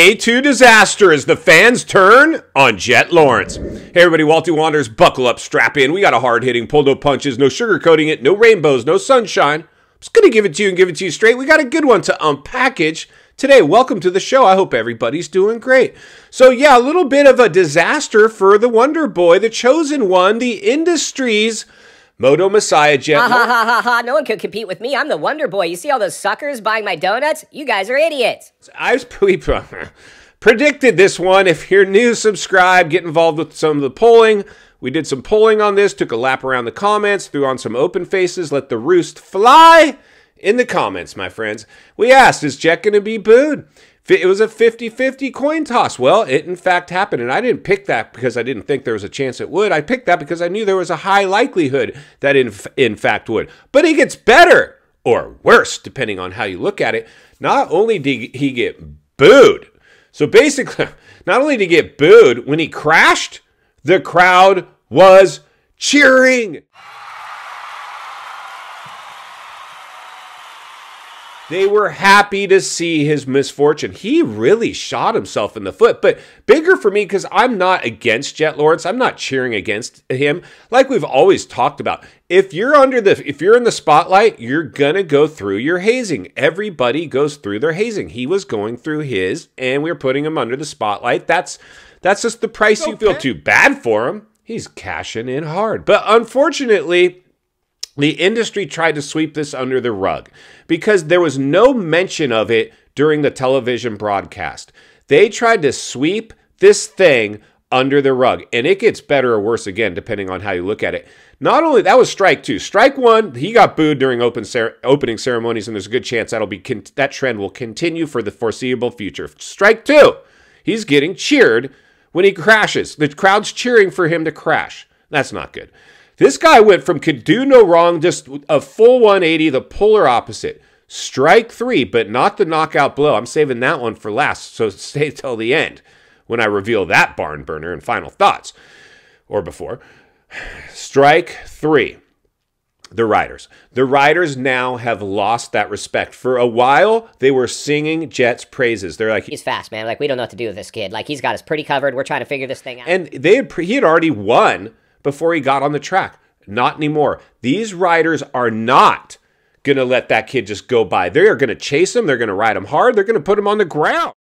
A2 disaster as the fans turn on Jett Lawrence. Hey everybody, Walty Wanderers, buckle up, strap in. We got a hard-hitting, pull no punches, no sugarcoating it, no rainbows, no sunshine. I'm just going to give it to you and give it to you straight. We got a good one to unpackage today. Welcome to the show. I hope everybody's doing great. So yeah, a little bit of a disaster for the Wonder Boy, the chosen one, the industry's MOTO Messiah, Jett. Ha ha ha ha ha, no one could compete with me. I'm the Wonder Boy. You see all those suckers buying my donuts? You guys are idiots. I predicted this one. If you're new, subscribe, get involved with some of the polling. We did some polling on this, took a lap around the comments, threw on some open faces, let the roost fly in the comments, my friends. We asked, is Jett going to be booed? It was a 50-50 coin toss. Well, it in fact happened, and I didn't pick that because I didn't think there was a chance it would. I picked that because I knew there was a high likelihood that in fact would. But he gets better, or worse, depending on how you look at it. Not only did he get booed, so basically, not only did he get booed, when he crashed, the crowd was cheering. They were happy to see his misfortune. He really shot himself in the foot. But bigger for me, because I'm not against Jett Lawrence. I'm not cheering against him. Like we've always talked about. If you're in the spotlight, you're gonna go through your hazing. Everybody goes through their hazing. He was going through his, and we're putting him under the spotlight. That's just the price you feel too bad for him. He's cashing in hard. But unfortunately, the industry tried to sweep this under the rug because there was no mention of it during the television broadcast. They tried to sweep this thing under the rug, and it gets better or worse again, depending on how you look at it. Not only that was strike two. Strike one, he got booed during opening ceremonies, and there's a good chance that trend will continue for the foreseeable future. Strike two, he's getting cheered when he crashes. The crowd's cheering for him to crash. That's not good. This guy went from could do no wrong, just a full 180, the polar opposite. Strike three, but not the knockout blow. I'm saving that one for last, so stay till the end when I reveal that barn burner and final thoughts. Or before. Strike three. The riders. The riders now have lost that respect. For a while, they were singing Jett's praises. They're like, he's fast, man. Like, we don't know what to do with this kid. Like, he's got us pretty covered. We're trying to figure this thing out. And he had already won before he got on the track. Not anymore. These riders are not going to let that kid just go by. They are going to chase him. They're going to ride him hard. They're going to put him on the ground.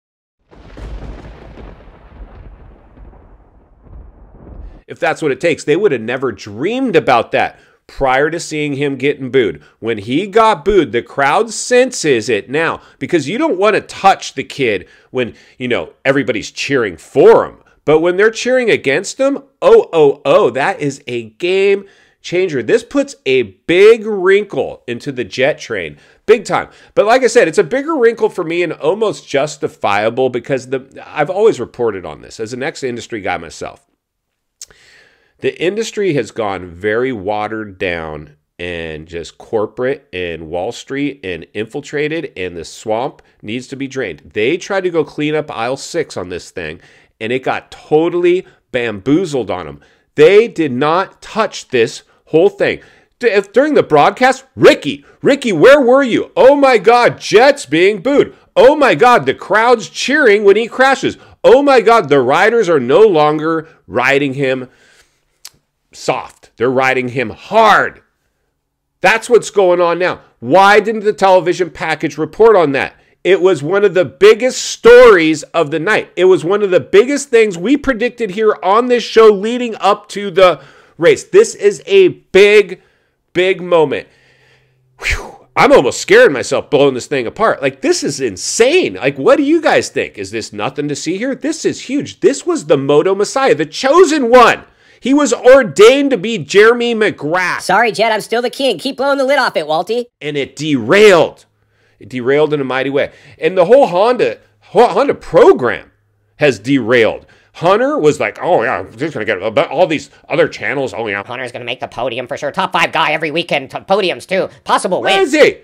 If that's what it takes, they would have never dreamed about that prior to seeing him getting booed. When he got booed, the crowd senses it now because you don't want to touch the kid when, everybody's cheering for him. But when they're cheering against him, that is a game changer. This puts a big wrinkle into the Jett train. Big time. But like I said, it's a bigger wrinkle for me and almost justifiable because I've always reported on this as an ex-industry guy myself. The industry has gone very watered down and just corporate and Wall Street and infiltrated, and the swamp needs to be drained. They tried to go clean up aisle 6 on this thing, and it got totally bamboozled on them. They did not touch this whole thing. During the broadcast, Ricky, where were you? Oh my God, Jett's being booed. Oh my God, the crowd's cheering when he crashes. Oh my God, the riders are no longer riding him soft. They're riding him hard. That's what's going on now. Why didn't the television package report on that? It was one of the biggest stories of the night. It was one of the biggest things we predicted here on this show leading up to the race. This is a big, big moment. Whew. I'm almost scaring myself blowing this thing apart. Like, this is insane. Like, what do you guys think? Is this nothing to see here? This is huge. This was the MOTO Messiah, the chosen one. He was ordained to be Jeremy McGrath. Sorry, Jett, I'm still the king. Keep blowing the lid off it, Walty. And it derailed. It derailed in a mighty way. And the whole Honda program has derailed. Hunter was like, oh yeah, he's going to get all these other channels. Oh yeah. Hunter's going to make the podium for sure. Top 5 guy every weekend. Podiums too. Possible wins. Where is he?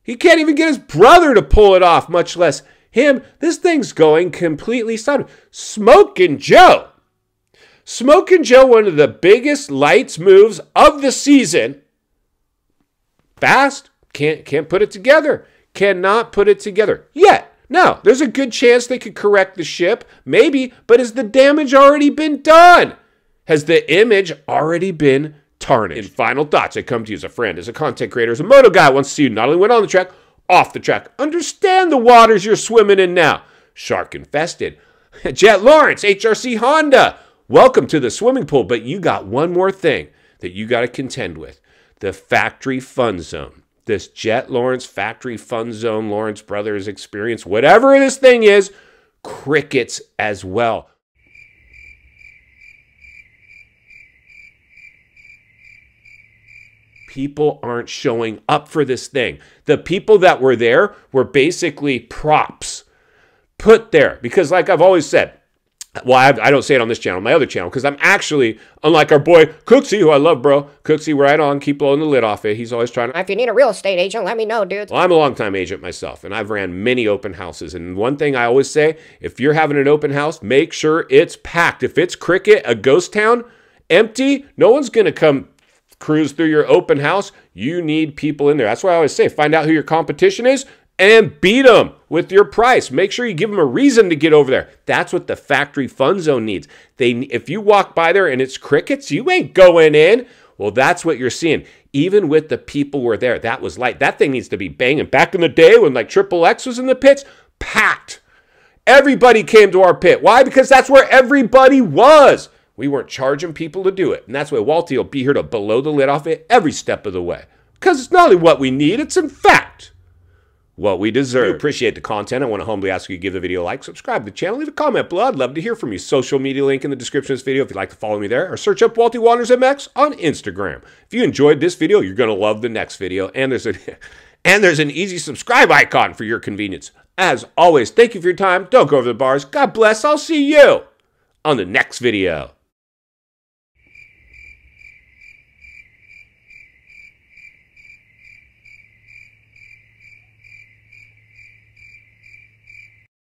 He can't even get his brother to pull it off, much less him. This thing's going completely sideways. Smokin' Joe. Smokin' Joe, one of the biggest lights moves of the season. Fast. Can't put it together. Cannot put it together. Yet. No, there's a good chance they could correct the ship, maybe, but has the damage already been done? Has the image already been tarnished? In final thoughts, I come to you as a friend, as a content creator, as a moto guy, wants to see you not only win on the track, off the track. Understand the waters you're swimming in now. Shark infested. Jett Lawrence, HRC Honda. Welcome to the swimming pool, but you got one more thing that you got to contend with. The factory fun zone. This Jett Lawrence factory fun zone, Lawrence Brothers experience, whatever this thing is, crickets as well. People aren't showing up for this thing. The people that were there were basically props put there because, like I've always said, well, I don't say it on this channel, my other channel, because I'm actually, unlike our boy Cooksey, who I love, bro. Cooksey, right on, keep blowing the lid off it. He's always trying to... If you need a real estate agent, let me know, dude. Well, I'm a longtime agent myself, and I've ran many open houses. And one thing I always say, if you're having an open house, make sure it's packed. If it's cricket, a ghost town, empty, no one's going to come cruise through your open house. You need people in there. That's why I always say, find out who your competition is and beat them with your price. Make sure you give them a reason to get over there. That's what the factory fun zone needs. If you walk by there and it's crickets, you ain't going in. Well, that's what you're seeing. Even with the people who were there, that was light. That thing needs to be banging. Back in the day when like Triple X was in the pits, packed. Everybody came to our pit. Why? Because that's where everybody was. We weren't charging people to do it. And that's why Walty will be here to blow the lid off it every step of the way. Because it's not only what we need, it's in fact what we deserve. I appreciate the content. I want to humbly ask you to give the video a like, subscribe to the channel, leave a comment below. I'd love to hear from you. Social media link in the description of this video if you'd like to follow me there, or search up Walty Wanders MX on Instagram. If you enjoyed this video, you're going to love the next video. And there's an easy subscribe icon for your convenience. As always, thank you for your time. Don't go over the bars. God bless. I'll see you on the next video.